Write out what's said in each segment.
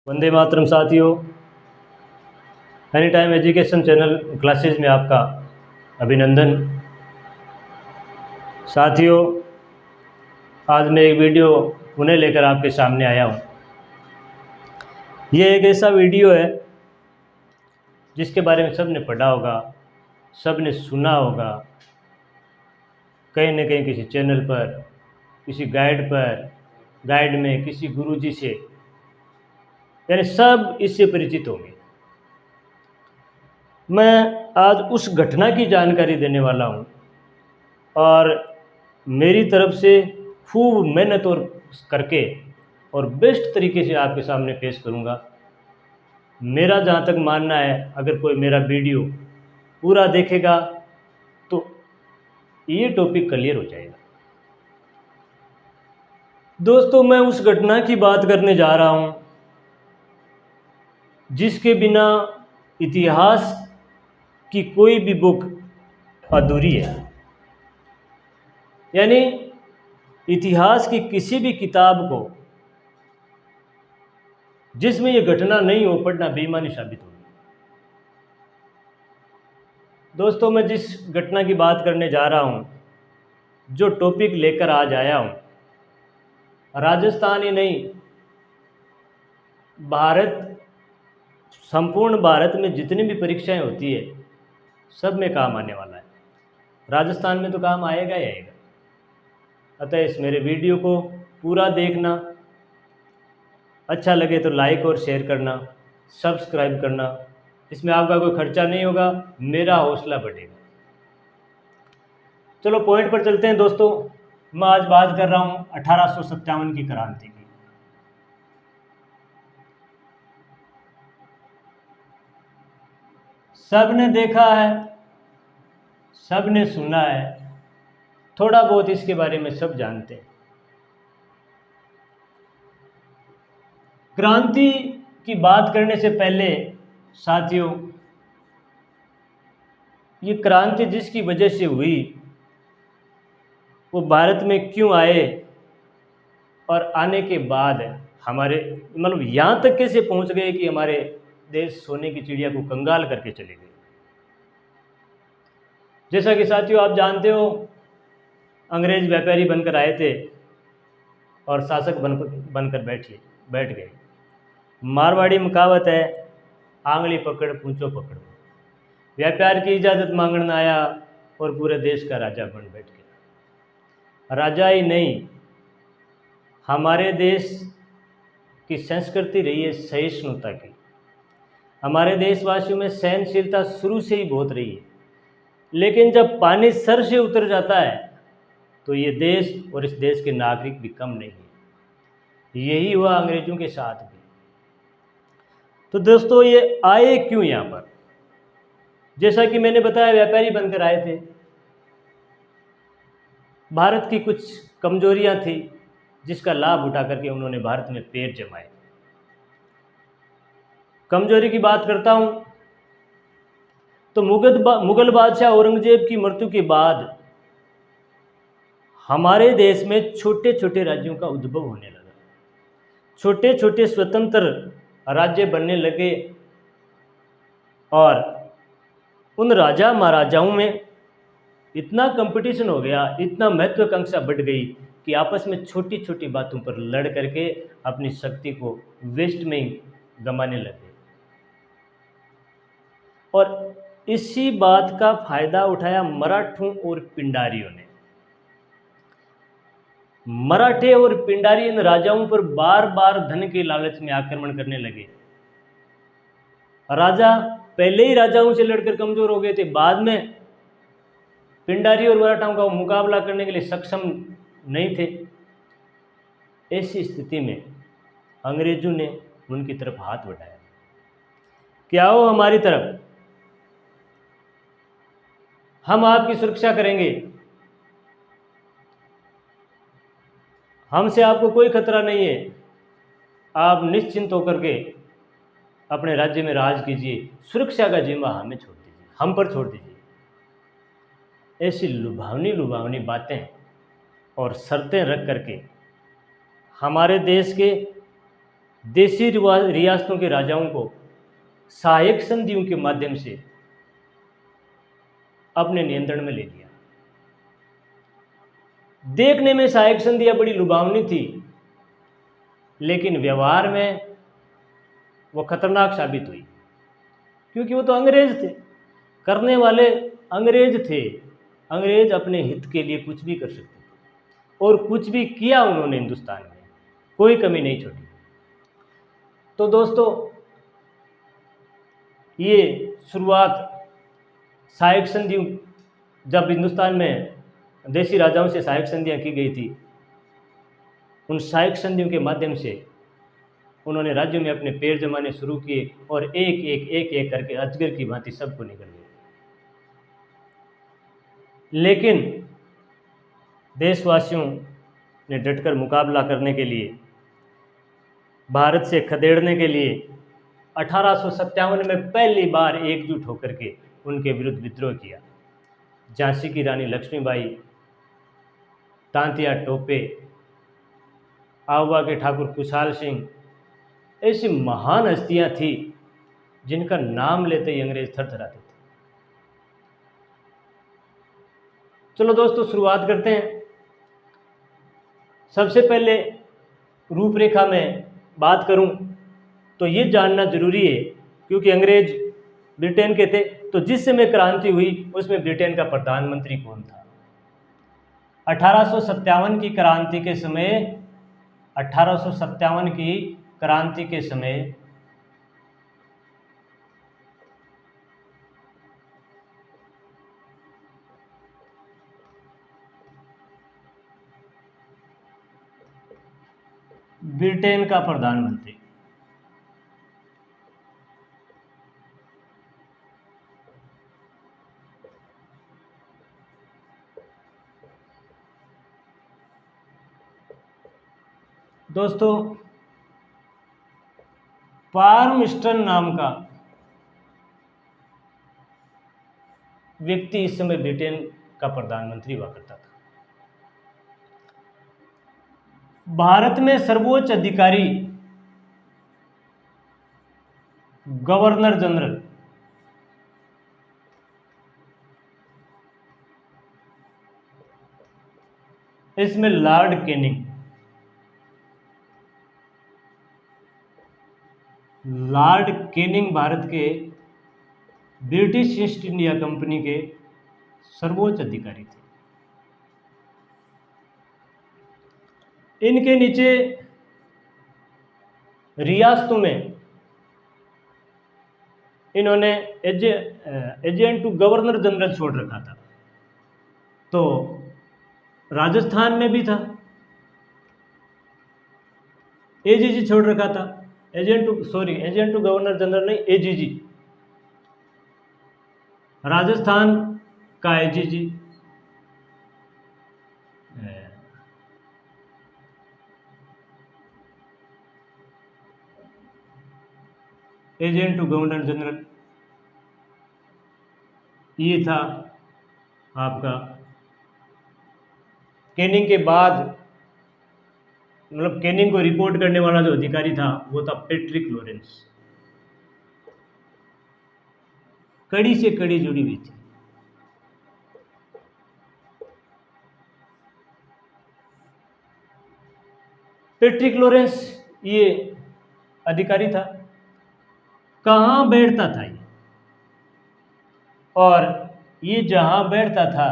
वंदे मातरम साथियों, any time education channel classes में आपका अभिनंदन। साथियों, आज मैं एक वीडियो पुनः लेकर आपके सामने आया हूँ। ये एक ऐसा वीडियो है जिसके बारे में सब ने पढ़ा होगा, सब ने सुना होगा, कहीं न कहीं किसी चैनल पर, किसी गाइड में, किसी गुरुजी से, यानी सब इससे परिचित होंगे। मैं आज उस घटना की जानकारी देने वाला हूँ और मेरी तरफ से खूब मेहनत और करके और बेस्ट तरीके से आपके सामने पेश करूँगा। मेरा जहाँ तक मानना है, अगर कोई मेरा वीडियो पूरा देखेगा तो ये टॉपिक क्लियर हो जाएगा। दोस्तों, मैं उस घटना की बात करने जा रहा हूँ जिसके बिना इतिहास की कोई भी बुक अधूरी है। यानी इतिहास की किसी भी किताब को जिसमें ये घटना नहीं हो, पढ़ना बेईमानी साबित होगी। दोस्तों, मैं जिस घटना की बात करने जा रहा हूँ, जो टॉपिक लेकर आज आया हूँ, राजस्थान ही नहीं, संपूर्ण भारत में जितनी भी परीक्षाएं होती है सब में काम आने वाला है। राजस्थान में तो काम आएगा ही आएगा। अतः इस मेरे वीडियो को पूरा देखना, अच्छा लगे तो लाइक और शेयर करना, सब्सक्राइब करना। इसमें आपका कोई खर्चा नहीं होगा, मेरा हौसला बढ़ेगा। चलो पॉइंट पर चलते हैं। दोस्तों, मैं आज बात कर रहा हूँ 1857 की क्रांति की। सबने देखा है, सबने सुना है, थोड़ा बहुत इसके बारे में सब जानते हैं। क्रांति की बात करने से पहले साथियों, ये क्रांति जिसकी वजह से हुई वो भारत में क्यों आए और आने के बाद हमारे यहाँ तक कैसे पहुंच गए कि हमारे देश सोने की चिड़िया को कंगाल करके चले गए। जैसा कि साथियों आप जानते हो, अंग्रेज व्यापारी बनकर आए थे और शासक बनकर बैठ गए। मारवाड़ी में कहावत है, आंगली पकड़ पूंछो पकड़। व्यापार की इजाज़त मांगने आया और पूरे देश का राजा बन बैठ गया। राजा ही नहीं, हमारे देश की संस्कृति रही है सहिष्णुता की। हमारे देशवासियों में सहनशीलता शुरू से ही बहुत रही है। लेकिन जब पानी सर से उतर जाता है तो ये देश और इस देश के नागरिक भी कम नहीं है। यही हुआ अंग्रेजों के साथ भी। तो दोस्तों, ये आए क्यों यहाँ पर? जैसा कि मैंने बताया, व्यापारी बनकर आए थे। भारत की कुछ कमजोरियां थी जिसका लाभ उठा करके उन्होंने भारत में पैर जमाए। कमजोरी की बात करता हूं तो मुगल बादशाह औरंगजेब की मृत्यु के बाद हमारे देश में छोटे छोटे राज्यों का उद्भव होने लगा। छोटे छोटे स्वतंत्र राज्य बनने लगे और उन राजा महाराजाओं में इतना कंपटीशन हो गया, इतना महत्वाकांक्षा बढ़ गई कि आपस में छोटी छोटी बातों पर लड़ करके अपनी शक्ति को वेस्ट में ही गंवाने लगे। और इसी बात का फायदा उठाया मराठों और पिंडारियों ने। मराठे और पिंडारी इन राजाओं पर बार बार धन के लालच में आक्रमण करने लगे। राजा पहले ही राजाओं से लड़कर कमजोर हो गए थे, बाद में पिंडारी और मराठाओं का मुकाबला करने के लिए सक्षम नहीं थे। ऐसी स्थिति में अंग्रेजों ने उनकी तरफ हाथ बढ़ाया कि आओ हमारी तरफ, हम आपकी सुरक्षा करेंगे, हमसे आपको कोई खतरा नहीं है, आप निश्चिंत होकर के अपने राज्य में राज कीजिए, सुरक्षा का जिम्मा हमें छोड़ दीजिए, हम पर छोड़ दीजिए। ऐसी लुभावनी बातें और शर्तें रख करके हमारे देश के देशी रियासतों के राजाओं को सहायक संधियों के माध्यम से अपने नियंत्रण में ले लिया। देखने में सहायक संधियां बड़ी लुभावनी थी, लेकिन व्यवहार में वो खतरनाक साबित हुई, क्योंकि वो तो अंग्रेज थे, करने वाले अंग्रेज थे। अंग्रेज अपने हित के लिए कुछ भी कर सकते थे, और कुछ भी किया उन्होंने हिंदुस्तान में, कोई कमी नहीं छोड़ी। तो दोस्तों, ये शुरुआत सहायक संधियों, जब हिंदुस्तान में देशी राजाओं से सहायक संधियां की गई थी, उन सहायक संधियों के माध्यम से उन्होंने राज्यों में अपने पैर जमाने शुरू किए, और एक एक करके अजगर की भांति सबको निकल गए। लेकिन देशवासियों ने डटकर मुकाबला करने के लिए, भारत से खदेड़ने के लिए 1857 में पहली बार एकजुट होकर के उनके विरुद्ध विद्रोह किया। झांसी की रानी लक्ष्मीबाई, तांतिया टोपे, आहुआ के ठाकुर कुशाल सिंह, ऐसी महान हस्तियां थी जिनका नाम लेते ही अंग्रेज थरथराते थे। चलो दोस्तों, शुरुआत करते हैं। सबसे पहले रूपरेखा में बात करूं तो ये जानना जरूरी है, क्योंकि अंग्रेज ब्रिटेन के थे, तो जिस समय क्रांति हुई उसमें ब्रिटेन का प्रधानमंत्री कौन था? 1857 की क्रांति के समय 1857 की क्रांति के समय ब्रिटेन का प्रधानमंत्री दोस्तों पार्मस्टन नाम का व्यक्ति इस समय ब्रिटेन का प्रधानमंत्री हुआ करता था। भारत में सर्वोच्च अधिकारी गवर्नर जनरल, इसमें Lord Canning, Lord Canning Bharat के ब्रिटिश ईस्ट इंडिया कंपनी के सर्वोच्च अधिकारी थे। इनके नीचे रियासतों में इन्होंने एजेंट टू गवर्नर जनरल छोड़ रखा था। तो राजस्थान में भी था, एजीजी छोड़ रखा था, एजेंट टू गवर्नर जनरल नहीं, एजीजी, राजस्थान का AGG, agent to governor general, ये था आपका। कैनिंग के बाद, मतलब कैनिंग को रिपोर्ट करने वाला जो अधिकारी था वो था पैट्रिक लॉरेंस। कड़ी से कड़ी जुड़ी हुई थी। पैट्रिक लॉरेंस ये अधिकारी था। कहाँ बैठता था ये, और ये जहाँ बैठता था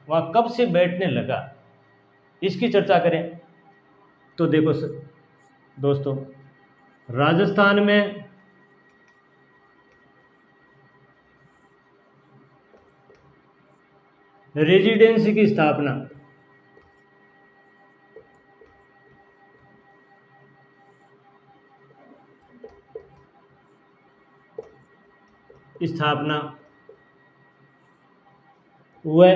वहाँ कब से बैठने लगा, इसकी चर्चा करें तो देखो दोस्तों, राजस्थान में रेजिडेंसी की स्थापना व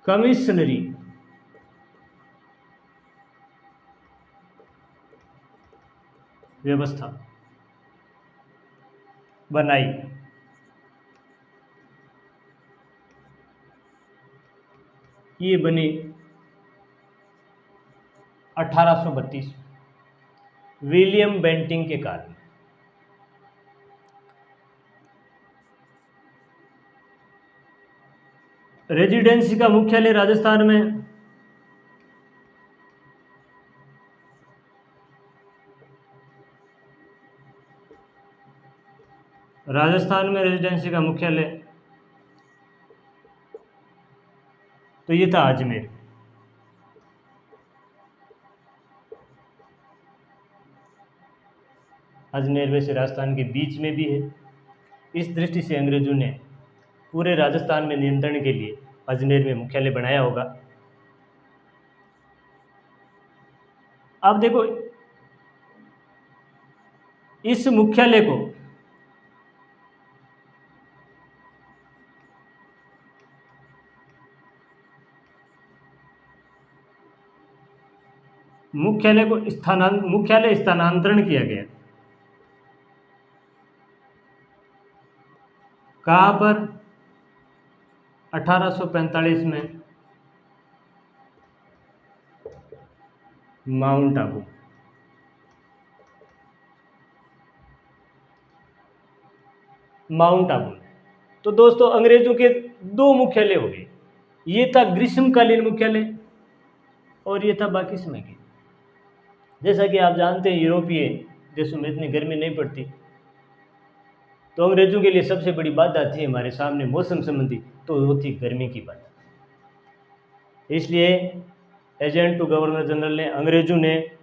कमिश्नरी व्यवस्था बनाई। ये बनी 1832। विलियम बेंटिंग के काल में। रेजिडेंसी का मुख्यालय राजस्थान में। राजस्थान में रेजिडेंसी का मुख्यालय तो ये था अजमेर। अजमेर वैसे राजस्थान के बीच में भी है। इस दृष्टि से अंग्रेजों ने पूरे राजस्थान में नियंत्रण के लिए अजमेर में मुख्यालय बनाया होगा। अब देखो, इस मुख्यालय को मुख्यालय स्थानांतरण किया गया। कहाँ पर? 1845 में माउंट आबू। माउंट आबू। तो दोस्तों अंग्रेजों के दो मुख्यालय हो गए। ये था ग्रीष्मकालीन मुख्यालय और ये था बाकी समय के। जैसा कि आप जानते हैं यूरोपीय देशों में इतनी गर्मी नहीं पड़ती, तो अंग्रेजों के लिए सबसे बड़ी बाधा थी हमारे सामने मौसम संबंधी, तो वो थी गर्मी की बात। इसलिए एजेंट टू गवर्नर जनरल ने, अंग्रेजों ने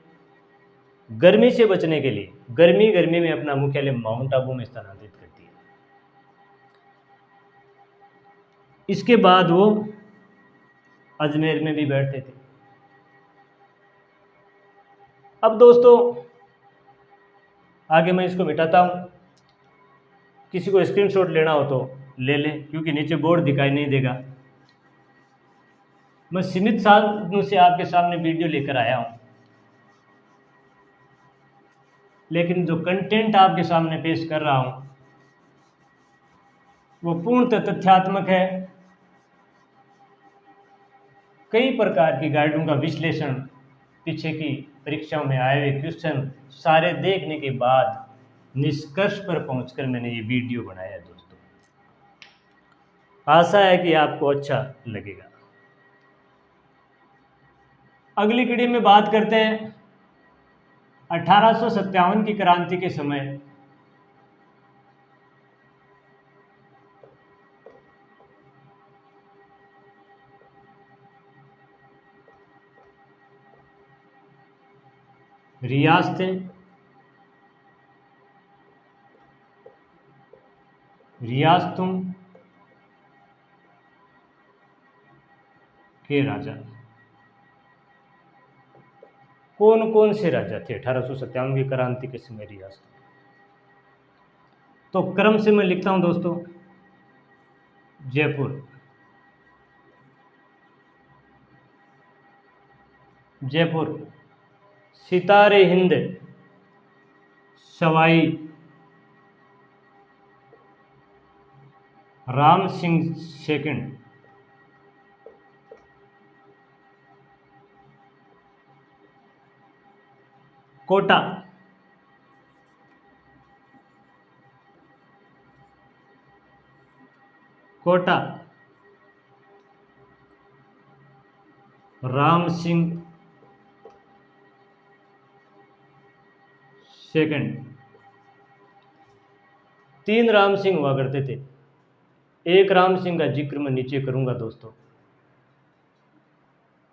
गर्मी से बचने के लिए गर्मी में अपना मुख्यालय माउंट आबू में स्थानांतरित कर दिया। इसके बाद वो अजमेर में भी बैठते थे। अब दोस्तों आगे मैं इसको मिटाता हूँ। किसी को स्क्रीनशॉट लेना हो तो ले लें, क्योंकि नीचे बोर्ड दिखाई नहीं देगा। मैं सीमित साधनों से आपके सामने वीडियो लेकर आया हूँ, लेकिन जो कंटेंट आपके सामने पेश कर रहा हूँ वो पूर्णतः तथ्यात्मक है। कई प्रकार की गाइडों का विश्लेषण, पीछे की परीक्षाओं में आए हुए क्वेश्चन सारे देखने के बाद निष्कर्ष पर पहुंचकर मैंने ये वीडियो बनाया दोस्तों। आशा है कि आपको अच्छा लगेगा। अगली कड़ी में बात करते हैं 1857 की क्रांति के समय रियासतों के राजा। कौन कौन से राजा थे 1857 की क्रांति के समय रियासत? तो क्रम से मैं लिखता हूं दोस्तों। जयपुर, सितारे हिंद, सवाई राम सिंह सेकंड, कोटा, राम सिंह सेकंड। 3 राम सिंह हुआ करते थे। एक राम सिंह का जिक्र मैं नीचे करूंगा दोस्तों।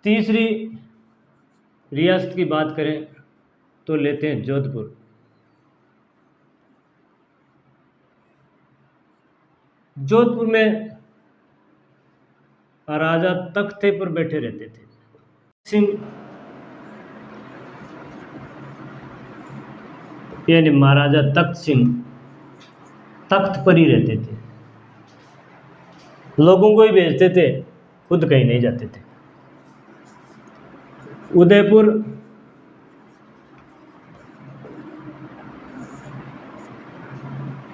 तीसरी रियासत की बात करें तो लेते हैं जोधपुर। जोधपुर में राजा तख्ते पर बैठे रहते थे। सिंह यानी महाराजा तख्त सिंह तख्त पर ही रहते थे, लोगों को ही भेजते थे, खुद कहीं नहीं जाते थे। उदयपुर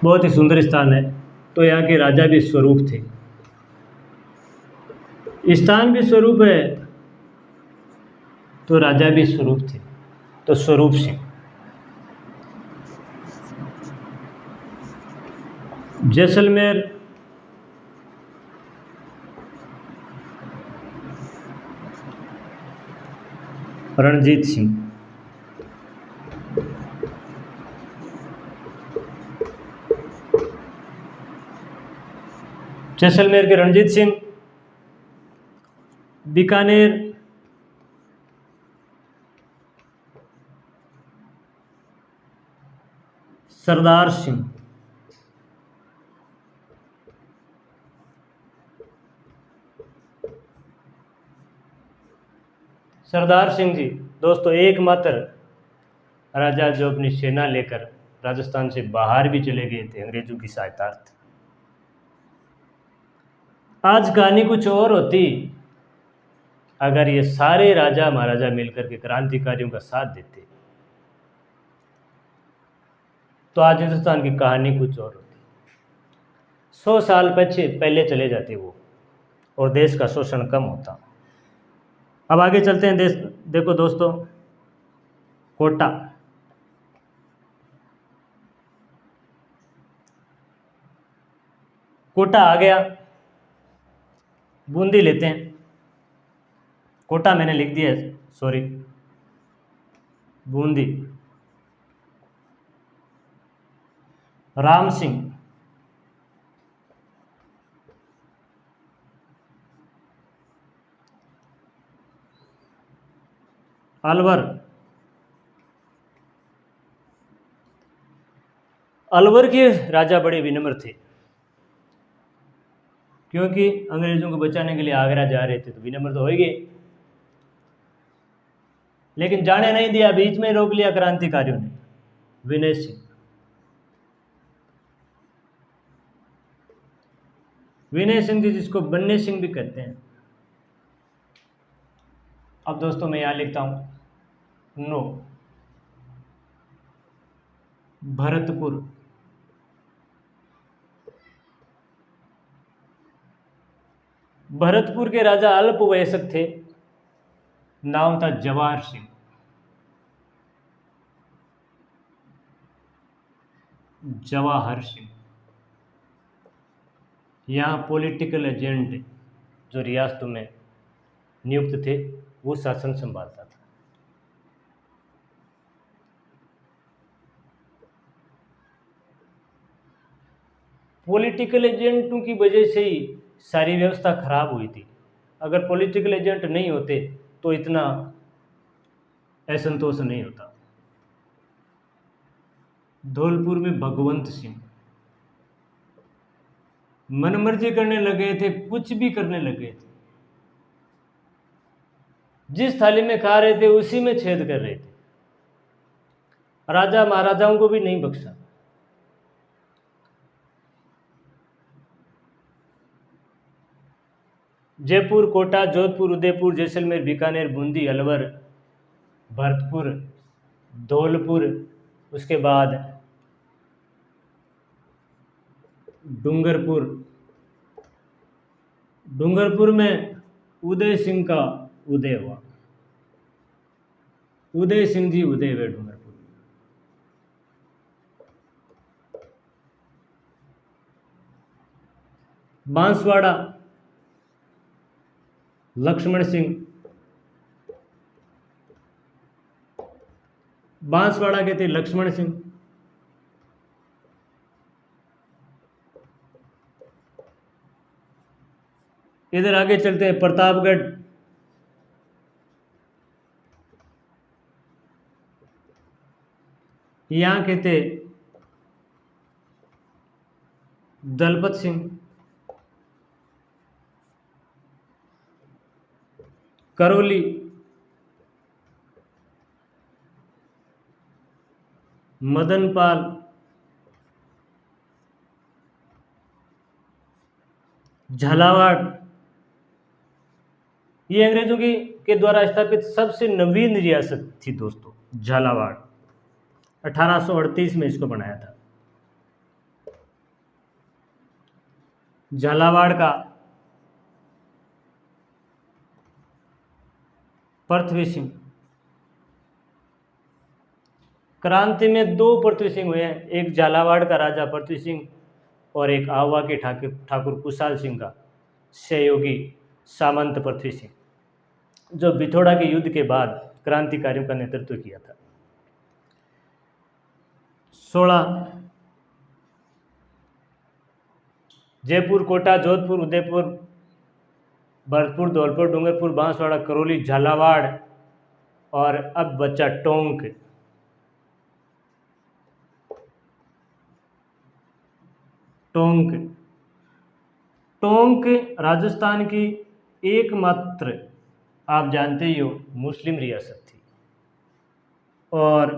बहुत ही सुंदर स्थान है, तो यहाँ के राजा भी स्वरूप थे। स्थान भी स्वरूप है तो राजा भी स्वरूप थे, तो स्वरूप सिंह। जैसलमेर, रणजीत सिंह। जैसलमेर के रणजीत सिंह, बीकानेर सरदार सिंह। सरदार सिंह जी दोस्तों एकमात्र राजा जो अपनी सेना लेकर राजस्थान से बाहर भी चले गए थे अंग्रेजों की सहायतार्थ। आज कहानी कुछ और होती अगर ये सारे राजा महाराजा मिलकर के क्रांतिकारियों का साथ देते, तो आज हिंदुस्तान की कहानी कुछ और होती। 100 साल पहले चले जाते वो, और देश का शोषण कम होता। अब आगे चलते हैं। देखो दोस्तों, कोटा, कोटा आ गया। बूंदी लेते हैं। कोटा मैंने लिख दिया है, सॉरी, बूंदी। राम सिंह, अलवर, अलवर के राजा बड़े विनम्र थे, क्योंकि अंग्रेजों को बचाने के लिए आगरा जा रहे थे, तो विनम्र तो होंगे। लेकिन जाने नहीं दिया, बीच में रोक लिया क्रांतिकारियों ने। विनय सिंह, विनय सिंह जी जिसको बन्ने सिंह भी कहते हैं। अब दोस्तों मैं यहां लिखता हूं नो, भरतपुर, भरतपुर के राजा अल्पवयस्क थे, नाम था जवाहर सिंह। जवाहर सिंह यहाँ पॉलिटिकल एजेंट जो रियासतों में नियुक्त थे, वो शासन संभालता था। पॉलिटिकल एजेंटों की वजह से ही सारी व्यवस्था खराब हुई थी। अगर पॉलिटिकल एजेंट नहीं होते तो इतना असंतोष नहीं होता। धौलपुर में भगवंत सिंह, मनमर्जी करने लगे थे, कुछ भी करने लगे थे। जिस थाली में खा रहे थे उसी में छेद कर रहे थे। राजा महाराजाओं को भी नहीं बख्शा। जयपुर, कोटा, जोधपुर, उदयपुर, जैसलमेर, बीकानेर, बूंदी, अलवर, भरतपुर, धौलपुर, उसके बाद डूंगरपुर। डूंगरपुर में उदय सिंह का उदय हुआ। उदय सिंह जी उदय हुए डूंगरपुर। बांसवाड़ा, लक्ष्मण सिंह। बांसवाड़ा के थे लक्ष्मण सिंह। इधर आगे चलते हैं, प्रतापगढ़, यहां के थे दलपत सिंह। करौली, मदनपाल। झालावाड़, ये अंग्रेजों के द्वारा स्थापित सबसे नवीन रियासत थी दोस्तों, झालावाड़। 1838 में इसको बनाया था। झालावाड़ का पृथ्वी सिंह। क्रांति में 2 पृथ्वी सिंह हुए हैं, एक झालावाड़ का राजा पृथ्वी सिंह और एक आवा के ठाकुर कुशाल सिंह का सहयोगी सामंत पृथ्वी सिंह, जो बिथोड़ा के युद्ध के बाद क्रांतिकारियों का नेतृत्व किया था। 16 जयपुर, कोटा, जोधपुर, उदयपुर, भरतपुर, धौलपुर, डूंगरपुर, बांसवाड़ा, करौली, झालावाड़ और अब बचा टोंक। टोंक टोंक राजस्थान की एकमात्र, आप जानते ही हो, मुस्लिम रियासत थी और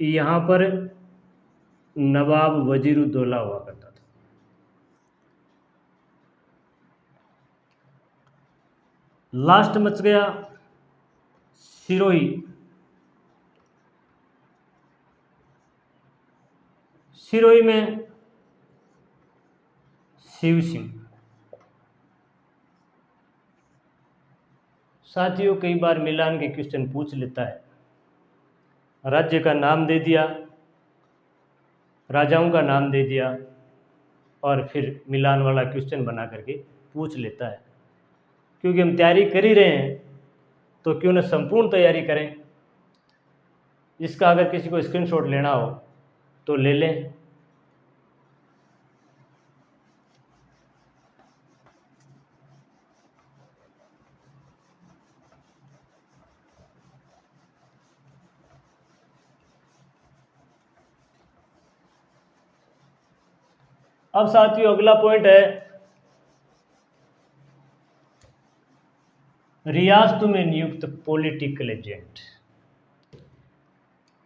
यहाँ पर नवाब वजीरुद्दौला हुआ करता था। लास्ट मच गया सिरोही। सिरोही में शिव सिंह। साथियों, कई बार मिलान के क्वेश्चन पूछ लेता है, राज्य का नाम दे दिया, राजाओं का नाम दे दिया और फिर मिलान वाला क्वेश्चन बना करके पूछ लेता है। क्योंकि हम तैयारी कर ही रहे हैं तो क्यों न संपूर्ण तैयारी करें। इसका अगर किसी को स्क्रीनशॉट लेना हो तो ले लें। अब साथियों, अगला पॉइंट है रियासतों में नियुक्त पॉलिटिकल एजेंट।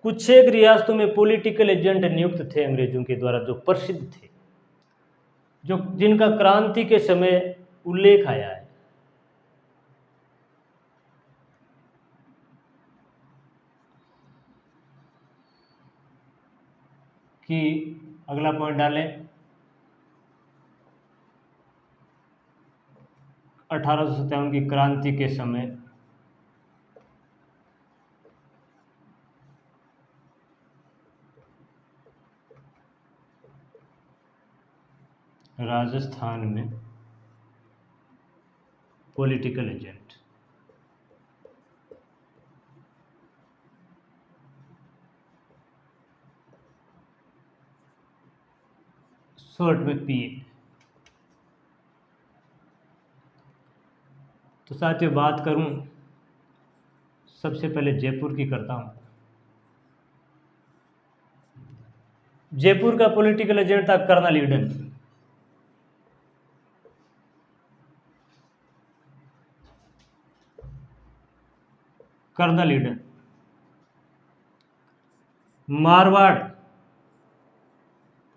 कुछ एक रियासतों में पॉलिटिकल एजेंट नियुक्त थे अंग्रेजों के द्वारा, जो प्रसिद्ध थे, जो जिनका क्रांति के समय उल्लेख आया है। कि अगला पॉइंट डालें, 1857 की क्रांति के समय राजस्थान में पॉलिटिकल एजेंट। शॉर्ट में पीए। तो साथियों, बात करूं, सबसे पहले जयपुर की करता हूं। जयपुर का पॉलिटिकल एजेंट था colonel Eden. Colonel Eden. Marwar,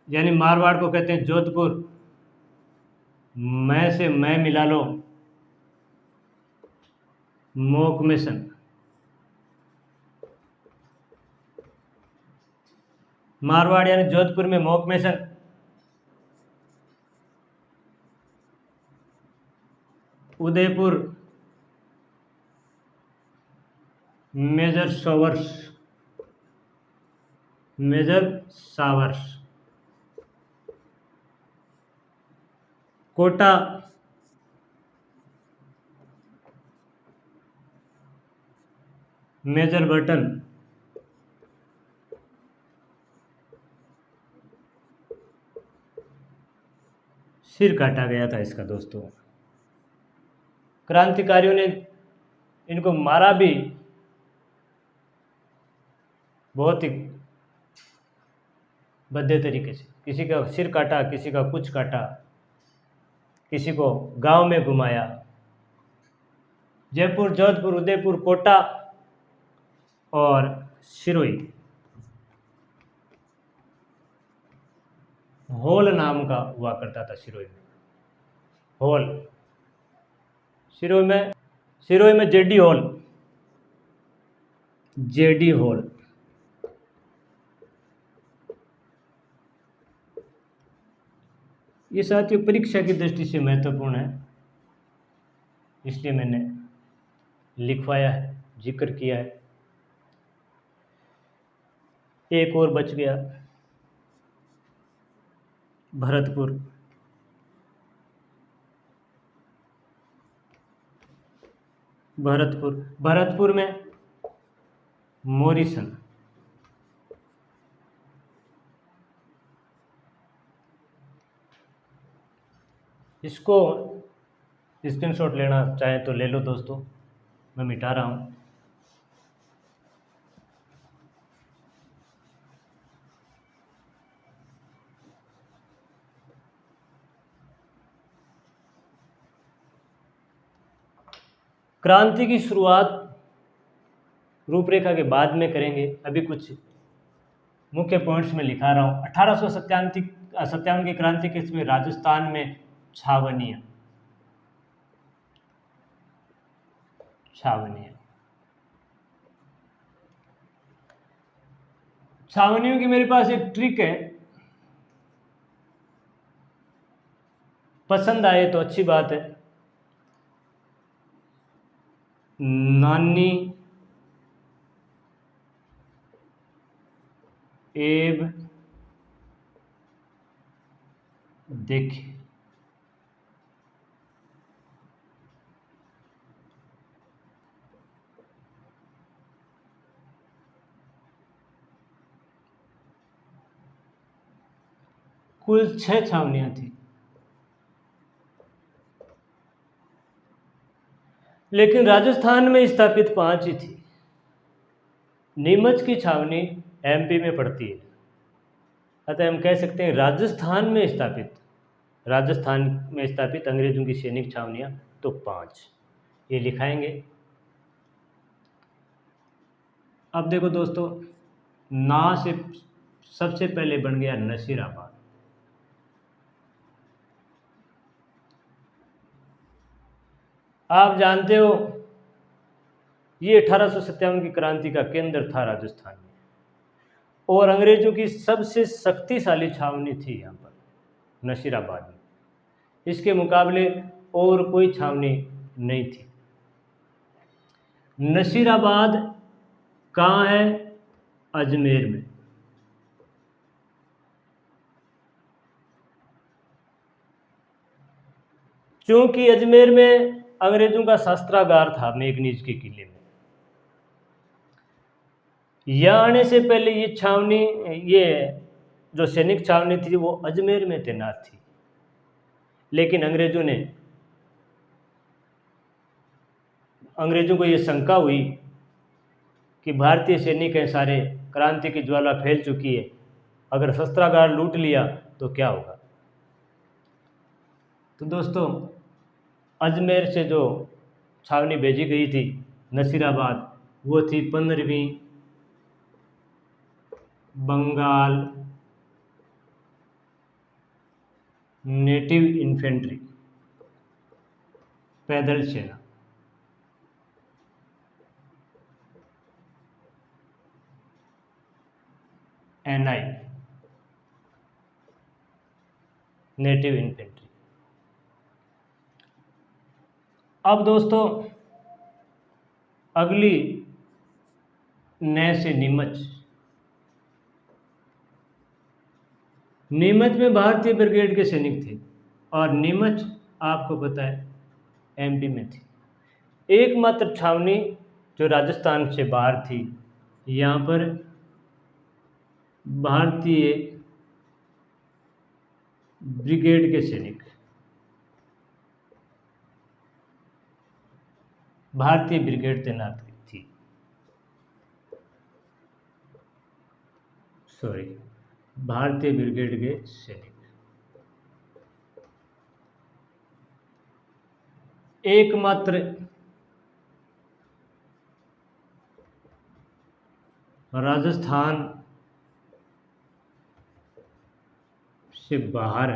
यानी मारवाड़ को कहते हैं जोधपुर, मैं से मैं मिला लो, मोकमेसन। मारवाड़ यानी जोधपुर में Monck Mason. Udaipur major Showers, major Showers. Kota major Burton. सिर काटा गया था इसका दोस्तों। क्रांतिकारियों ने इनको मारा भी बहुत ही भद्दे तरीके से। किसी का सिर काटा, किसी का कुछ काटा, किसी को गांव में घुमाया। जयपुर, जोधपुर, उदयपुर, कोटा और सिरोही। हॉल नाम का हुआ करता था सिरोही में। हॉल, सिरोही में जेडी हॉल। JD hall. ये साथियों परीक्षा की दृष्टि से महत्वपूर्ण है, इसलिए मैंने लिखवाया है, जिक्र किया है। एक और बच गया, भरतपुर, भरतपुर, भरतपुर में मोरिसन, इसको स्क्रीनशॉट लेना चाहें तो ले लो दोस्तों, मैं मिटा रहा हूँ। क्रांति की शुरुआत रूपरेखा के बाद में करेंगे, अभी कुछ मुख्य पॉइंट्स में लिखा रहा हूँ। 1857 की क्रांति के इसमें राजस्थान में छावनियाँ, छावनियों की मेरे पास एक ट्रिक है, पसंद आए तो अच्छी बात है। नानी एब देखे, कुल 6 छावनियां थी, लेकिन राजस्थान में स्थापित 5 ही थी। नीमच की छावनी एमपी में पड़ती है, अतः हम कह सकते हैं राजस्थान में स्थापित अंग्रेजों की सैनिक छावनियां तो 5, ये लिखाएंगे। अब देखो दोस्तों, ना से सबसे पहले बन गया नसीराबाद। आप जानते हो ये 1857 की क्रांति का केंद्र था राजस्थान में, और अंग्रेजों की सबसे शक्तिशाली छावनी थी यहाँ पर नसीराबाद में। इसके मुकाबले और कोई छावनी नहीं थी। नसीराबाद कहाँ है? अजमेर में। क्योंकि अजमेर में अंग्रेजों का शस्त्रागार था मेघनीज के किले में। यहाँ आने से पहले ये जो सैनिक छावनी थी वो अजमेर में तैनात थी, लेकिन अंग्रेजों को ये शंका हुई कि भारतीय सैनिक हैं सारे, क्रांति की ज्वाला फैल चुकी है, अगर शस्त्रागार लूट लिया तो क्या होगा। तो दोस्तों, अजमेर से जो छावनी भेजी गई थी नसीराबाद, वो थी 15वीं बंगाल नेटिव इन्फेंट्री पैदल सेना। NI native infantry. अब दोस्तों अगली से नीमच में भारतीय ब्रिगेड के सैनिक थे, और नीमच आपको पता है MP में थी। एकमात्र छावनी जो राजस्थान से बाहर थी, यहाँ पर भारतीय ब्रिगेड के सैनिक, भारतीय ब्रिगेड तैनात थी। भारतीय ब्रिगेड के सैनिक। एकमात्र राजस्थान से बाहर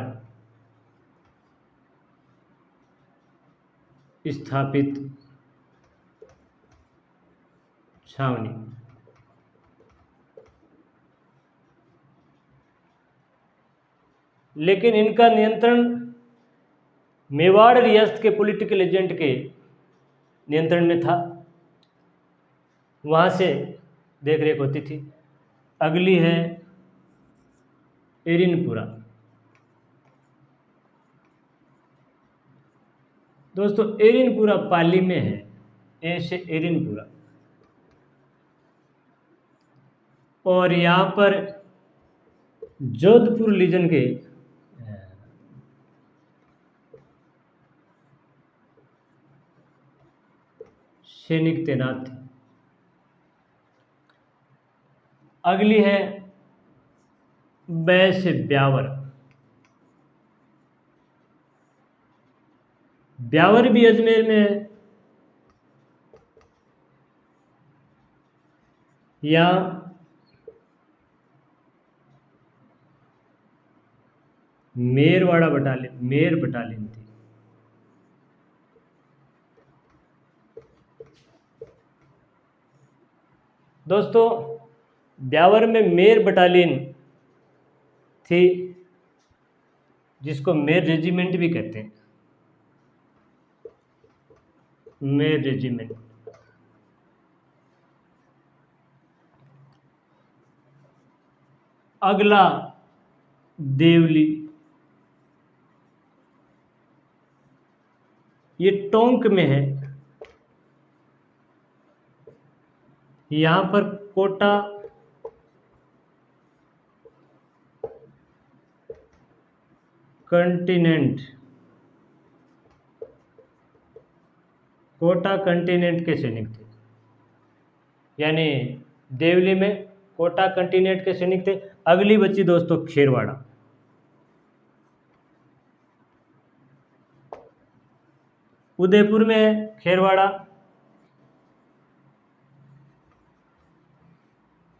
स्थापित छावनी, लेकिन इनका नियंत्रण मेवाड़ रियासत के पॉलिटिकल एजेंट के नियंत्रण में था, वहाँ से देख रेख होती थी। अगली है एरिनपुरा। दोस्तों एरिनपुरा पाली में है, ए से एरिनपुरा। और यहाँ पर जोधपुर लीजन के सैनिक तैनात थे। अगली है बै से ब्यावर। ब्यावर भी अजमेर में है। यहाँ मेरवाड़ा बटालियन, मेर बटालियन थी। दोस्तों ब्यावर में मेर बटालियन थी, जिसको मेर रेजिमेंट भी कहते हैं, मेर रेजिमेंट। अगला देवली, ये टोंक में है। यहाँ पर कोटा कंटिनेंट, कोटा कंटिनेंट के सैनिक थे। यानी देवली में कोटा कंटिनेंट के सैनिक थे। अगली बची दोस्तों खेरवाड़ा। उदयपुर में है खेरवाड़ा।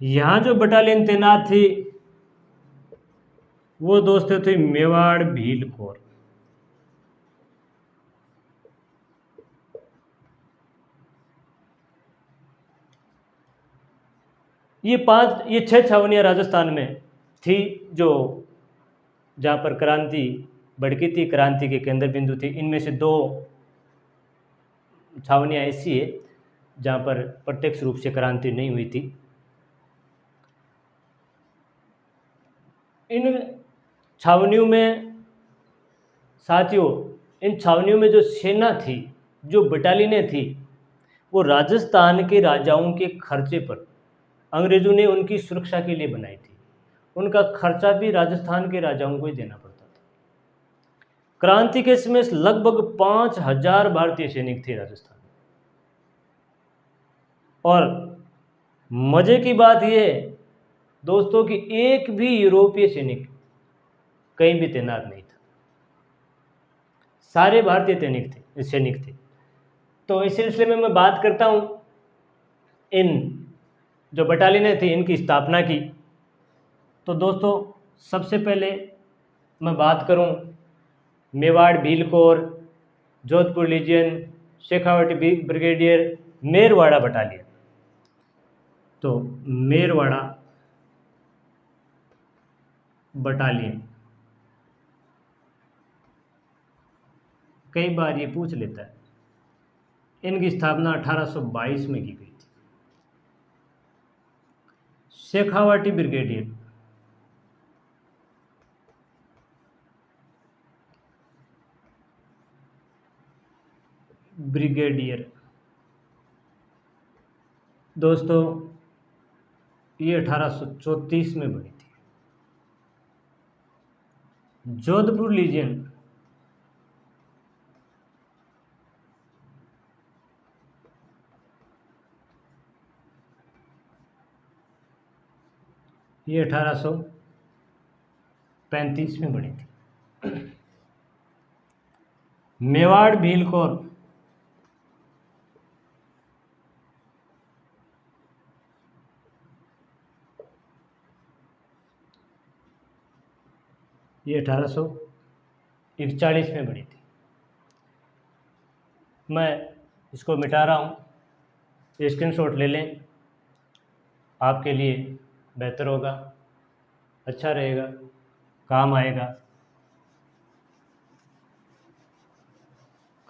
यहाँ जो बटालियन तैनात थी वो दोस्तों थे मेवाड़ भील कोर। ये 6 छावनियाँ राजस्थान में थी, जो जहाँ पर क्रांति भड़की थी, क्रांति के केंद्र बिंदु थी। इनमें से 2 छावनियाँ ऐसी है जहाँ पर प्रत्यक्ष रूप से क्रांति नहीं हुई थी। इन छावनियों में साथियों, इन छावनियों में जो सेना थी, जो बटालियनें थी, वो राजस्थान के राजाओं के खर्चे पर अंग्रेजों ने उनकी सुरक्षा के लिए बनाई थी। उनका खर्चा भी राजस्थान के राजाओं को ही देना पड़ता था। क्रांति के समय लगभग 5000 भारतीय सैनिक थे राजस्थान में। और मजे की बात यह है दोस्तों कि एक भी यूरोपीय सैनिक कहीं भी तैनात नहीं था, सारे भारतीय सैनिक थे। तो इस सिलसिले में मैं बात करता हूँ इन जो बटालियनें थी इनकी स्थापना की। तो दोस्तों सबसे पहले मैं बात करूँ Mewar Bhil core, Jodhpur lesion, Shekhawati brigadier, Merwara battalion. तो मेरवाड़ा बटालियन कई बार ये पूछ लेता है, इनकी स्थापना 1822 में की गई थी। शेखावाटी ब्रिगेडियर, दोस्तों ये 1834 में बनी थी। जोधपुर लीजियन ये 1835 में बनी थी। मेवाड़ भील कोर ये 1841 में बनी थी। मैं इसको मिटा रहा हूँ, स्क्रीनशॉट ले लें, आपके लिए बेहतर होगा, अच्छा रहेगा, काम आएगा,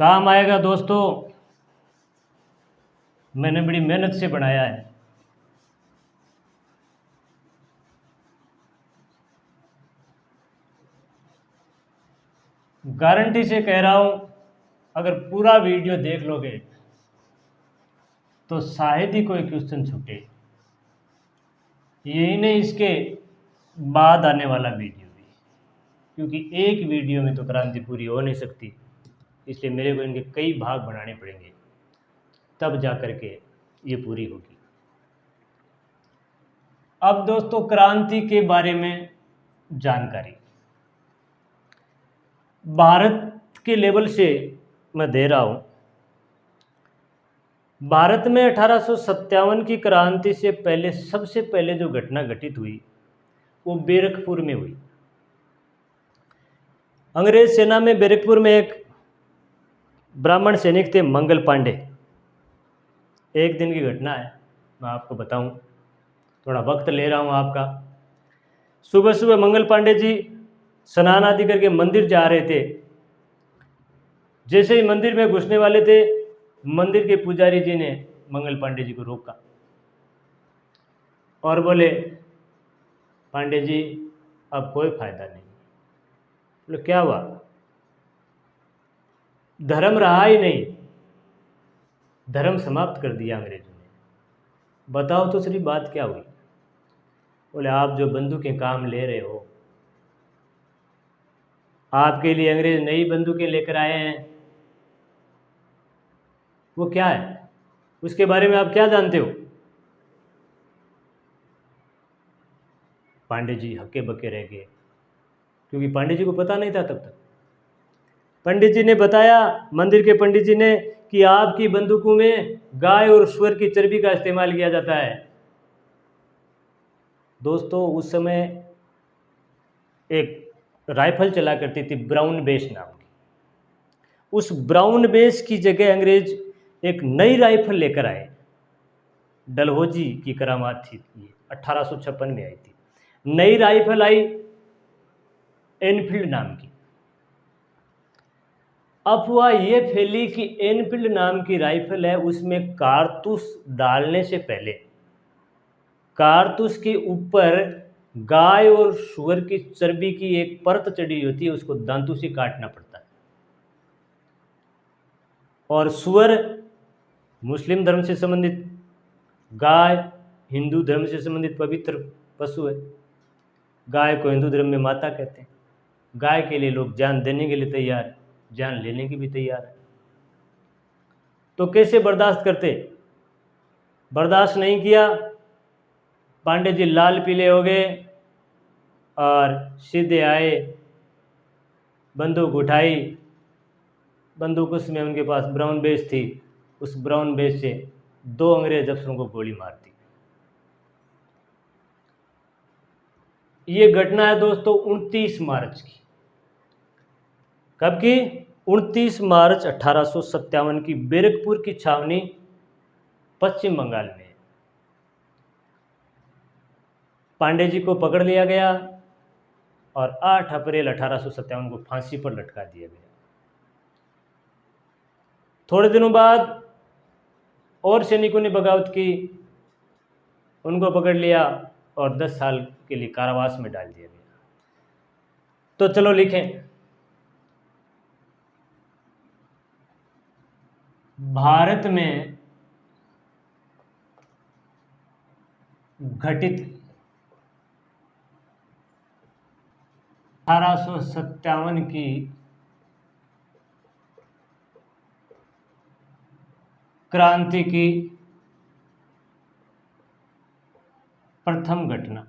काम आएगा दोस्तों। मैंने बड़ी मेहनत से बनाया है। गारंटी से कह रहा हूँ अगर पूरा वीडियो देख लोगे तो शायद ही कोई क्वेश्चन छूटे। यही नहीं, इसके बाद आने वाला वीडियो भी, क्योंकि एक वीडियो में तो क्रांति पूरी हो नहीं सकती, इसलिए मेरे को इनके कई भाग बनाने पड़ेंगे, तब जा कर के ये पूरी होगी। अब दोस्तों क्रांति के बारे में जानकारी भारत के लेवल से मैं दे रहा हूँ। भारत में 1857 की क्रांति से पहले सबसे पहले जो घटना घटित हुई वो बैरकपुर में हुई। अंग्रेज सेना में बैरकपुर में एक ब्राह्मण सैनिक थे, मंगल पांडे। एक दिन की घटना है, मैं आपको बताऊं, थोड़ा वक्त ले रहा हूं आपका। सुबह सुबह मंगल पांडे जी स्नान आदि करके मंदिर जा रहे थे। जैसे ही मंदिर में घुसने वाले थे, मंदिर के पुजारी जी ने मंगल पांडे जी को रोका और बोले, पांडे जी अब कोई फायदा नहीं। बोले क्या हुआ? धर्म रहा ही नहीं, धर्म समाप्त कर दिया अंग्रेजों ने। बताओ तो सही बात क्या हुई? बोले आप जो बंदूकें काम ले रहे हो, आपके लिए अंग्रेज नई बंदूकें लेकर आए हैं, वो क्या है, उसके बारे में आप क्या जानते हो? पांडे जी हक्के बक्के रह गए, क्योंकि पांडे जी को पता नहीं था तब तक। पंडित जी ने बताया, मंदिर के पंडित जी ने, कि आपकी बंदूकों में गाय और सुअर की चर्बी का इस्तेमाल किया जाता है। दोस्तों उस समय एक राइफल चला करती थी ब्राउन बेस नाम की। उस ब्राउन बेस की जगह अंग्रेज एक नई राइफल लेकर आए। डलहौजी की करामात थी, ये 1856 में आई थी। नई राइफल आई एनफील्ड नाम की। अफवाह ये फैली कि एनफील्ड नाम की राइफल है, उसमें कारतूस डालने से पहले कारतूस के ऊपर गाय और सुअर की चर्बी की एक परत चढ़ी होती है, उसको दांतों से काटना पड़ता है। और सुअर मुस्लिम धर्म से संबंधित, गाय हिंदू धर्म से संबंधित पवित्र पशु है। गाय को हिंदू धर्म में माता कहते हैं। गाय के लिए लोग जान देने के लिए तैयार है, जान लेने की भी तैयार है। तो कैसे बर्दाश्त करते? बर्दाश्त नहीं किया, पांडे जी लाल पीले हो गए और सीधे आए, बंदूक उठाई। बंदूक उसमें उनके पास ब्राउन बेस थी, उस ब्राउन बेस से 2 अंग्रेज अफसरों को गोली मार दी। ये घटना है दोस्तों 29 मार्च की। कब की? 29 मार्च 1857 की। बैरकपुर की छावनी पश्चिम बंगाल में। पांडे जी को पकड़ लिया गया और 8 अप्रैल 1857 को फांसी पर लटका दिया गया। थोड़े दिनों बाद और सैनिकों ने बगावत की, उनको पकड़ लिया और 10 साल के लिए कारावास में डाल दिया गया। तो चलो लिखें, भारत में घटित 1857 की क्रांति की प्रथम घटना।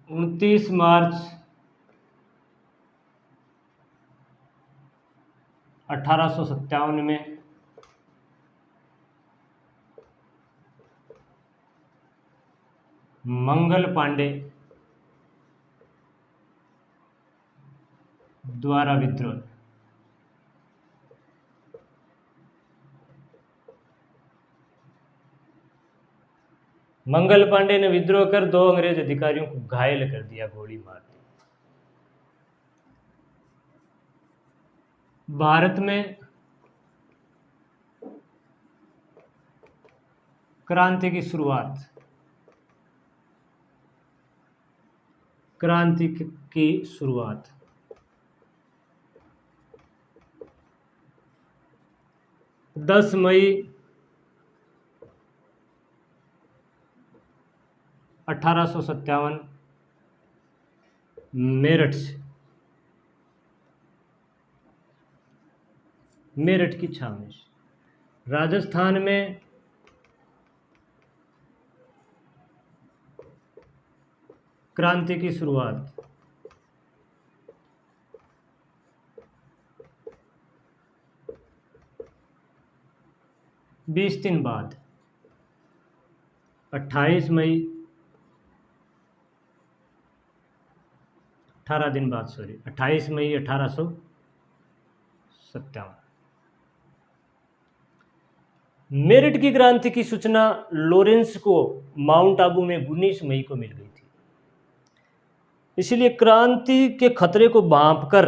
उनतीस मार्च 1857 में मंगल पांडे द्वारा विद्रोह। मंगल पांडे ने विद्रोह कर 2 अंग्रेज अधिकारियों को घायल कर दिया, गोली मार दी। भारत में क्रांति की शुरुआत, क्रांति की शुरुआत 10 मई 1857 मेरठ से, मेरठ की छावनी से। राजस्थान में क्रांति की शुरुआत 20 दिन बाद 28 मई 18 दिन बाद 28 मई 1857 मेरठ की क्रांति की सूचना लॉरेंस को माउंट आबू में 19 मई को मिल गई थी। इसलिए क्रांति के खतरे को भांपकर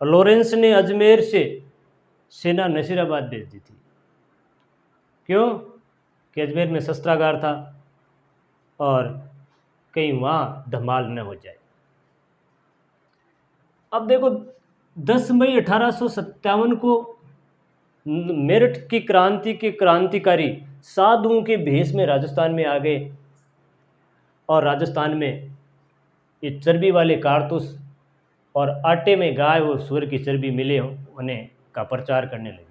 लॉरेंस ने अजमेर से सेना नसीराबाद भेज दी थी। क्यों? कि अजमेर में शस्त्रागार था और कहीं वहाँ धमाल न हो जाए। अब देखो 10 मई 1857 को मेरठ की क्रांति के क्रांतिकारी साधुओं के भेष में राजस्थान में आ गए और राजस्थान में ये चर्बी वाले कारतूस और आटे में गाय और सूअर की चर्बी मिले उन्हें का प्रचार करने लगे,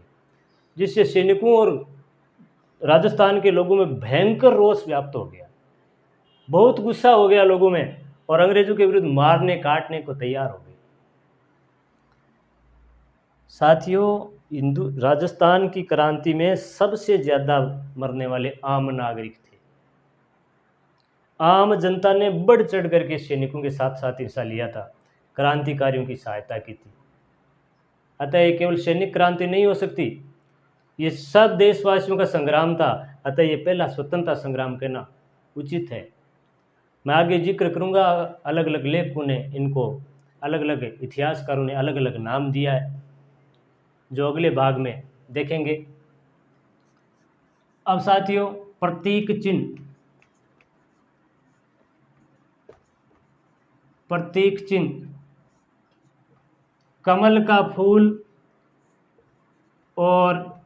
जिससे सैनिकों और राजस्थान के लोगों में भयंकर रोष व्याप्त हो गया। बहुत गुस्सा हो गया लोगों में और अंग्रेजों के विरुद्ध मारने काटने को तैयार हो गए। साथियों, राजस्थान की क्रांति में सबसे ज़्यादा मरने वाले आम नागरिक थे। आम जनता ने बढ़ चढ़ करके सैनिकों के साथ साथ हिस्सा लिया था, क्रांतिकारियों की सहायता की थी। अतः ये केवल सैनिक क्रांति नहीं हो सकती, ये सब देशवासियों का संग्राम था। अतः ये पहला स्वतंत्रता संग्राम कहना उचित है। मैं आगे जिक्र करूंगा, अलग अलग लेखकों ने इनको, अलग अलग इतिहासकारों ने अलग अलग नाम दिया है, जो अगले भाग में देखेंगे। अब साथियों, प्रतीक चिन्ह, प्रतीक चिन्ह कमल का फूल और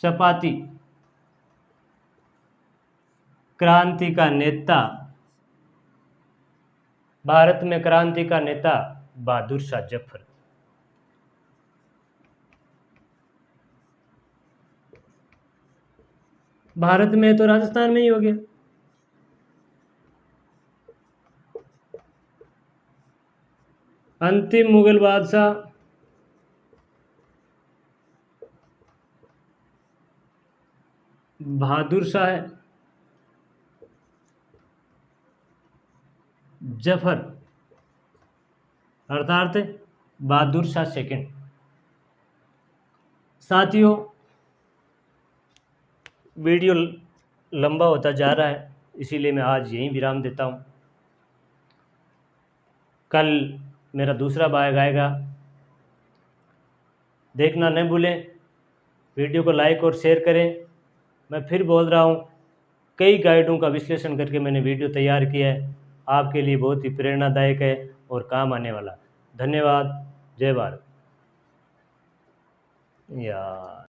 चपाती। क्रांति का नेता, भारत में क्रांति का नेता बहादुर शाह जफर। भारत में तो राजस्थान में ही हो गया। अंतिम मुगल बादशाह बहादुर शाह जफर, अर्थात बहादुर शाह सेकंड। साथियों, वीडियो लंबा होता जा रहा है, इसीलिए मैं आज यहीं विराम देता हूँ। कल मेरा दूसरा भाग आएगा, देखना न भूलें। वीडियो को लाइक और शेयर करें। मैं फिर बोल रहा हूँ, कई गाइडों का विश्लेषण करके मैंने वीडियो तैयार किया है, आपके लिए बहुत ही प्रेरणादायक है और काम आने वाला। धन्यवाद। जय भारत। यार